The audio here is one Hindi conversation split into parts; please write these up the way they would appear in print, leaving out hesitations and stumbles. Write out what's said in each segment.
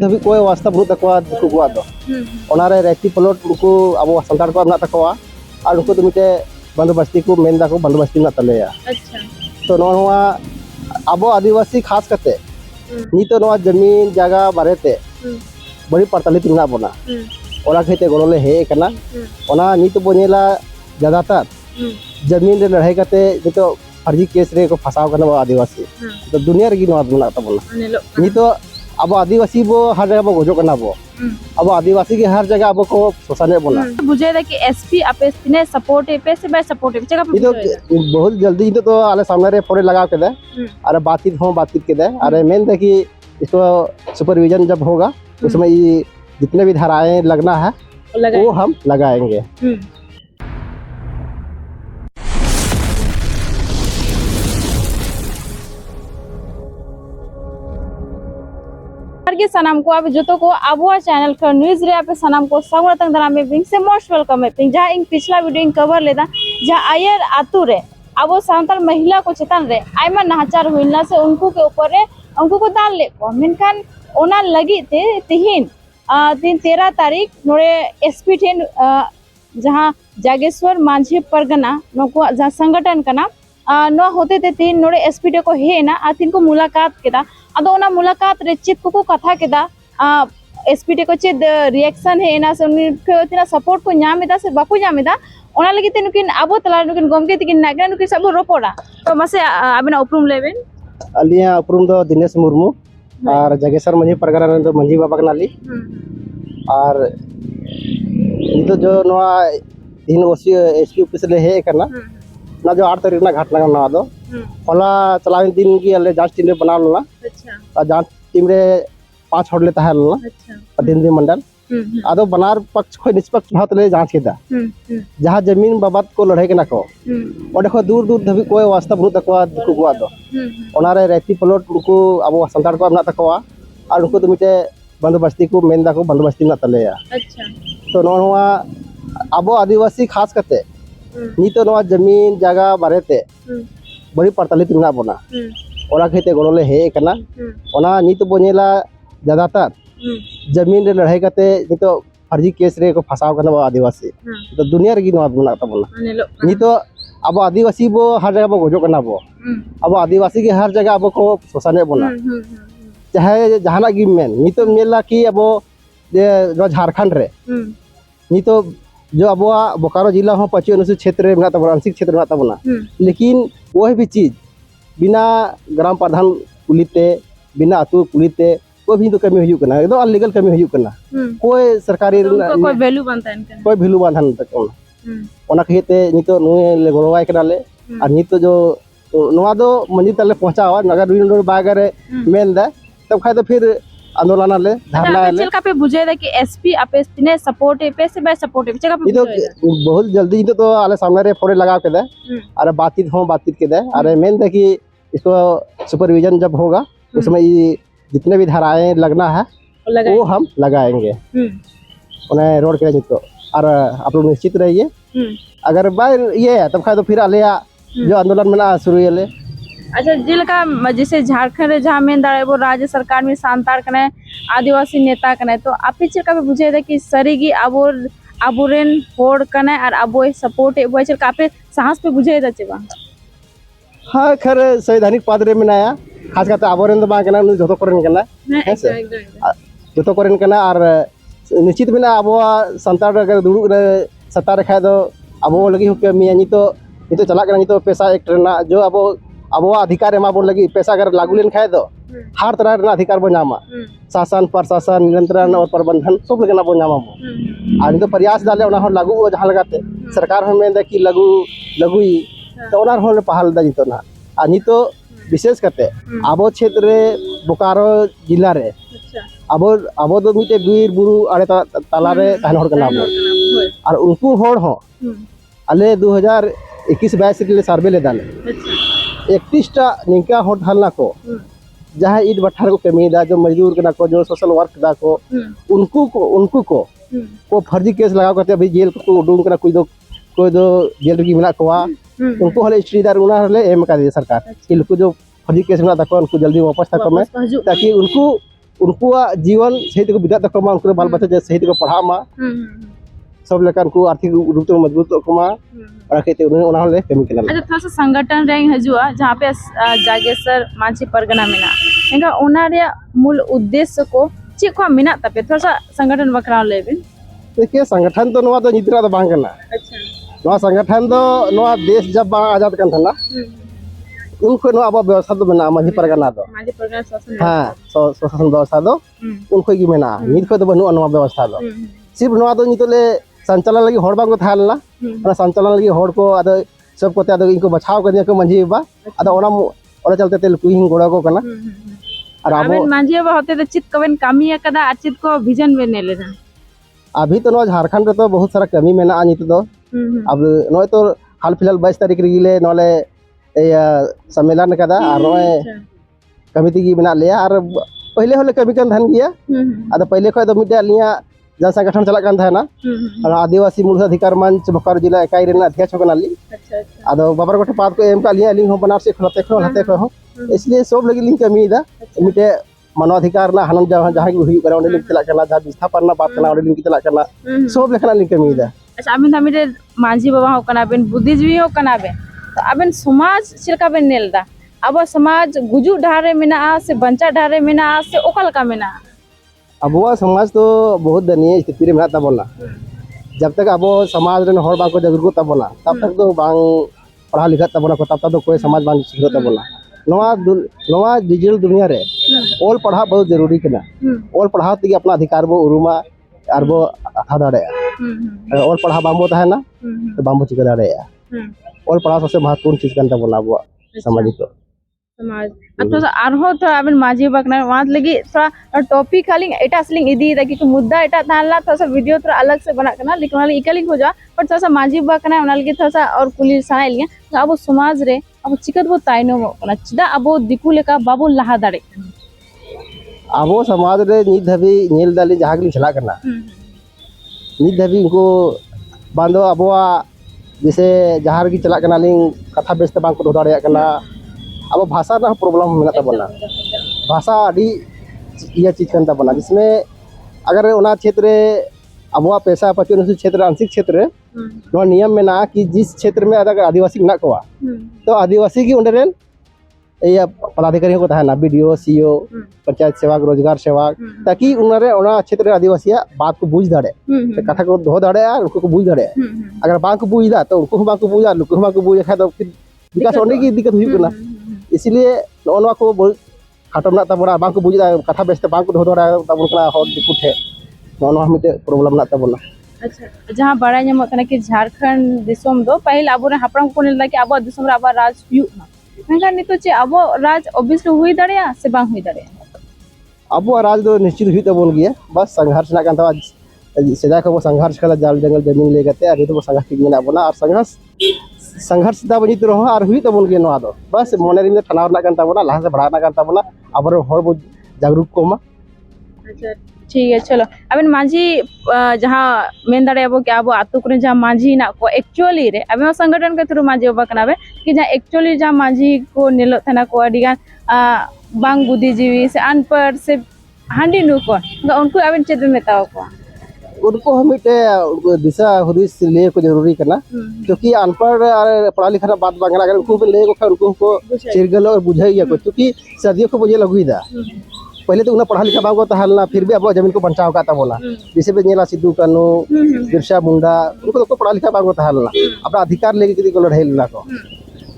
धाबी कोई वास्ता बनु तकवा दिकु को दो ओनारे रेती प्लॉट उनको अब संतार को ना तकवा और उनको तो मिटे बंदोबस्ती को मेन दा को बंदोबस्ती ना तलेया। अच्छा तो नोवा अब आदिवासी खास करते नितो नोवा जमीन जगह बारेते बड़ी पड़तालित ना बोना ओला खेते गोले हे कना ओना नितो बोनेला ज्यादातर जमीन रे लड़ाई करते नितो फर्जी केस रे को फसाव करना आदिवासी तो दुनिया रे गिनो बना तबला नितो अब आदिवासी बो हर जगह बो गोजो करना बो अब आदिवासी के हर जगह अब को शोषण बोला बुझे दा कि एसपी आपे ने सपोर्ट पे से बाय सपोर्ट जगह पे तो बहुत जल्दी तो आले सामने रे फोरे लगा के दे अरे बातचीत के दे अरे मेन दे कि इसको सुपरविजन जब होगा उसमें ये जितने भी धाराएं लगना है वो हम लगाएंगे। के सनाम को अब जोतो को आबुआ चैनल का न्यूज रे पे सनाम को संगतंग धरा में बिंग से मोस्ट वेलकम है पिंग जहां इन पिछला वीडियो कवर लेदा जहां आयर आतु रे अब सांताल महिला को चेतन रे आयमा नाचार हुइना से उनको के ऊपर रे उनको को दाल ले कमेंट खान ओना लगी ते तिहिन 13 तारीख नोरे एसपी ठेन जहां जागेश्वर माझी परगना नको जहां संगठन कना नो होते ते तीन नोरे एसपी को हे ना आ तीन को मुलाकात केदा अदो ओना मुलाकात रे चित को कथा केदा एसपी को चित रिएक्शन है ना से उनके सपोर्ट को नामेदा से बाकू नामेदा ओना लगी ते नुकिन आबो तला नुकिन गमके तिकिन नागरा नुकिन सब रोपोड़ा तो मसे आबिना उपरुम लेबेन अलिया उपरुम दो दिनेश मुर्मू और जगेश्वर मंझी परगना दो मंझी बाबा कनाली और तो जो नवा इन एसपी ऑफिस ले हे करना ना जो 8 तारीख ना घटना ना दो होला चलाविन दिन की अले जांच टीम रे बना लला। अच्छा जांच टीम रे 5 होड़ लेता है लला। अच्छा प्रतिनिधि मंडल आदो बनार पक्ष को निष्पक्ष भाव ले जांच केदा जहां जमीन बाबत को लड़ाई के ना को ओडे को दूर दूर धबी कोई वास्ता बनु तकवा दिकु को दो ओनारे रेती प्लॉट उनको अब संतार को ना तकवा और उनको तो मिटे बंदोबस्ती को मेन दा को बंदोबस्ती ना तलेया। अच्छा तो नोवा अब आदिवासी खास करते नितो नोवा जमीन जगह बारेते बड़ी पड़तालित ना बोना ओला खेते गोले हे कना ओना नितो बोनेला ज्यादातर जमीन रे लड़ाई करते नितो फर्जी केस रे को फसाव करना आदिवासी तो दुनिया रे गिनो बना तबला नितो अब आदिवासी बो हर जगह बो गोजो करना बो अब आदिवासी के हर जगह अब को शोषण बोला चाहे जहाना गी मेन नितो मेला की अब जो झारखंड रे नितो जो अब बोकारो जिला हो पश्चिम अनुसूचित क्षेत्र में आंशिक क्षेत्र में तबना लेकिन वह भी चीज बिना ग्राम प्रधान कुलिते बिना अतु कुलिते कोई भी तो कमी हुई करना एकदम अनलीगल कमी हुई करना कोई सरकारी कोई वैल्यू बनता है कोई वैल्यू बांधन तक ओना कहते नितो नुए ले गोलवाय कनाले और नितो जो नोवा दो मंजी तले पहुंचावा नगर विंडो बागरे मेन दा तब खाय तो फिर आंदोलन ले धरना ले चल का पे बुझे दा कि एसपी आपे ने सपोर्ट पे से बाय सपोर्ट जगह पे तो बहुत जल्दी तो आले सामने रे फोरे लगा के दे अरे बातचीत के दे अरे मेन दे कि इसको सुपरविजन जब होगा उसमें ये जितने भी धाराएं लगना है वो हम लगाएंगे उन्हें रोड के तो और आप लोग निश्चित रहिए अगर बार ये है तब खाए तो फिर आलिया जो आंदोलन में ना शुरू ले। अच्छा जिल का जैसे झारखंड जहाँ मेन दाड़े वो राज्य सरकार में सांतार कने आदिवासी नेता कने तो आप चल का बुझे दे कि सरीगी आबोरेन होड़ कने और आबो सपोर्ट वो चल का पे साहस पे बुझे दे चबा हां खर संवैधानिक पद रे मेनाया खास करते आबोरेन तो बा कना जतो करन कना है से जतो करन कना और निश्चित बिना आबो संतार अगर दुड़ू रे सत्ता रखा दो आबो लगी हो कमी नि तो चला कना नि तो पैसा एक ना जो अब अधिकार एमा बोल लगी पैसा अगर लागू लेन खाए दो हर तरह रे अधिकार बो नामा शासन प्रशासन नियंत्रण और प्रबंधन सब लगना बो नामा आज तो प्रयास डाले ओना हो लागू जहां लगाते सरकार हम में कि लगुई तो ओना हो पहाल दा जितो ना आ नि तो विशेष करते अब क्षेत्र रे बोकारो जिला रे अब दो मिटे बीर बुरु अरे ताला रे तहन होड़ कना और उनको होड़ हो अले 2021-22 रे सर्वे ले दाले 31टा निका होटल को जहाँ ईट भट्ठार को कमी दा जो मजदूर कना को जो सोशल वर्क दा को उनको को फर्जी केस लगा करते अभी जेल को उडूम कना कोई दो जेल की मिला को उनको हले स्ट्रीदार उना हले एम का दे सरकार इनको जो फर्जी केस में दा को उनको जल्दी वापस तक में ताकि उनको उनकुआ जीवन सही तक बिता तक उनको बाल बच्चा सही तक पढ़ा मा सब लेकर को आर्थिक रूप से मजबूत को रखे उन्होंने कमी के अच्छा थोड़ा सा संगठन रे हजूआ जहाँ पे जागेसर मांझी परगना मेना एंगा ओना रे मूल उद्देश्य को ची को मेना तपे थोड़ा सा संगठन बकरा लेबिन देखिए संगठन तो नवा तो निद्रा तो बांग करना अच्छा नवा संगठन तो नवा देश जब बांग आजाद कर था उनको नवा अब व्यवस्था तो बना मांझी परगना तो मांझी परगना शासन हाँ शासन व्यवस्था तो उनको की मेना निद को तो बनु नवा व्यवस्था तो सिर्फ नवा तो नितले संचालन लगी हड़ बांग को थालना संचालन लगी हड़ को आदो सब को आदो इनको बचाव करने को मांझी बा आदो ओना चलते तेल कुहिंग गोड़ा को करना और अब मांझी बा होते तो चित कवन कामी कदा आचित को विजन में ने लेना अभी तो नवा झारखंड तो बहुत सारा कमी मेना नित तो अब नय तो हाल फिलहाल 22 तारीख रिगिले नले सम्मेलन कदा और नय कमिटी की बना लिया और पहले होले कमी kan धन गया आदो पहले खय तो मिटे लिया जन संगठन चला kan था ना और आदिवासी मूल अधिकार मंच बोकारो जिला इकाई रेना अध्यक्ष होना ली अच्छा अच्छा आदो बाबर गोटे पाद को एम का लिया लिंग हो बनार से खलते खो इसलिए सब लगी लिंग कमी दा मिटे मानवाधिकार ना हनन जहां की हुई करा लिंग चला करना जहां विस्थापन ना बात करना लिंग चला करना सब लेखना लिंग कमी दा अच्छा अबिन हमिरे मांझी बाबा हो कना बेन बुद्धिजीवी हो कना बे तो अबिन समाज चिलका बेन नेलदा अब समाज गुजु ढारे मेना से बंचा ढारे मेना से ओकल का मेना अब समाज तो बहुत दयनीय स्थिति में मेना बोला जब तक अब समाज रे हर बांग को जरूरत तबना तब तक तो बांग पढ़ा लिखा तबना को तब तक तो कोई समाज बांग सिखो तबना नवा डिजिटल दुनिया रे ऑल पढ़ा बहुत जरूरी कना ऑल पढ़ा तक अपना अधिकार बो उरुमा और बो आधा दाड़े ऑल पढ़ा बांबो था ना तो बांबो चिका दाड़े ऑल पढ़ा सबसे महत्वपूर्ण चीज कन तबना अब समाज तो समाज तो आरो तो अबिन मांझी बकना वाद लगी थोड़ा टॉपिक खाली एटा स्लिंग इदी दा कि मुद्दा एटा थानला थोड़ा सा वीडियो थोड़ा अलग से बना करना लेकिन वाली इकलिंग हो जा पर थोड़ा सा मांझी बकना उना लगी थोड़ा सा और पुलिस सनाई लिया तो अब समाज रे अब चिकत बो ताइनो कना चिदा अब दिकु लेका बाबू लहा दाड़े अब समाज रे नित धबी नेल दाली जहां के चला करना नित धबी उनको बांधो अबवा जैसे जहां की चला करना लिंग कथा बेचते बांग को दाड़े करना अब भाषा ना प्रॉब्लम मेना तबना भाषा अड़ी यह चीज करता बना जिसमें अगर उना क्षेत्र अब पेशा पचन क्षेत्र आंशिक क्षेत्र नियम में ना कि जिस क्षेत्र में अगर आदिवासी मेना को तो आदिवासी की उन्हें पदाधिकारी को तहना बीडीओ सीओ पंचायत सेवक रोजगार सेवक ताकि उन्हें क्षेत्र आदिवासी बात को बुझ दाड़े कथा को धो दाड़े उनको को बुझ दाड़े अगर बांग को बुझा तो उनको बांग को बुझा लुक बांग को बुझे खा तो फिर विकास होने की दिक्कत हुई करना इसलिए नवा को बहुत खाटम ना तबना बांग को बुझा कथा बेचते बांग को धो दाड़े तब उनका हर दिक्कु ठे नवा मिटे प्रॉब्लम ना तबना अच्छा जहां बड़ा ñamok kana कि झारखंड दिसोम दो पहले अब हापराम को नेला कि अब दिसोम रे अब राज हुई मेगा नितो चे अब राज ऑब्वियसली हुई दाड़े से बांग हुई दाड़े अब राज दो निश्चित हुई तबन गया बस संघर्ष ना कान तवा सेदा को संघर्ष कला जाल जंगल जमीन ले गते अभी तो संघर्ष ठीक मेना बना और संघर्ष दा बनी तो और हुई तबन गया नवा दो बस मोने रे थाना ना कान तबना लहा से बढ़ा ना कान तबना अब हर बो जागरूक को मा अच्छा ठीक है चलो अबिन मांझी जहाँ मेन दाड़े अब क्या अब आतु को जहाँ मांझी ना को एक्चुअली रे अब संगठन के थ्रू मांझी बाबा कना बे कि जहाँ एक्चुअली जहाँ मांझी को नेलो थाना को अडिगान बांग बुद्धिजीवी से अनपढ़ से हांडी नु को उनको अबिन चेद मेताओ को उनको हम दिशा हुदिस ले को जरूरी करना क्योंकि अनपढ़ और पढ़ा लिखा बात बांगला अगर उनको ले को उनको चिरगल और बुझाइया को क्योंकि सदियों को बुझे लगुई दा पहले तो उन्हें पढ़ा लिखा बांगो तहलना फिर भी अब जमीन को बचाव का बोला जैसे भी नेला सिद्धू कानू बिरसा मुंडा उनको तो पढ़ा लिखा बांगो तहलना अपना अधिकार लेके किसी को लड़ाई लेना को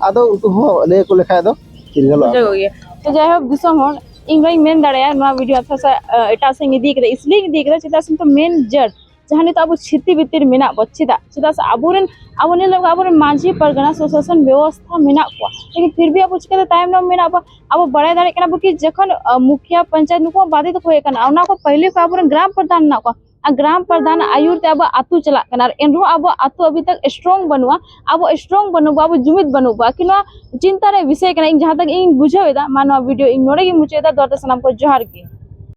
आदो उनको हो ले को लिखा दो चिरगल हो गया तो जय हो दिसम हो इंग्लिश मेन दाड़े नवा वीडियो अच्छा सा एटा से इदी करे इसलिए इदी करे चिता से तो मेन जज जहां तो अब छिति बितिर मेना बच्चिदा चिता से अबुरन अब ने लोग अब मांझी परगना शासन व्यवस्था मेना को लेकिन फिर भी अब उसके टाइम न मेना अब बड़े दाड़े कना कि जखन मुखिया पंचायत नुको बाधित होए कना ओना को पहले को अब ग्राम प्रधान ना को ग्राम प्रधान आयुर ते अब आतु चला कना एनरो अब आतु अभी तक स्ट्रांग बनवा अब स्ट्रांग बनवा अब जुमित बनवा कि चिंता रे विषय कना जहां तक इन बुझेदा मानवा वीडियो इन नोड़े की मुचेदा दोते सनाम को जोहार की।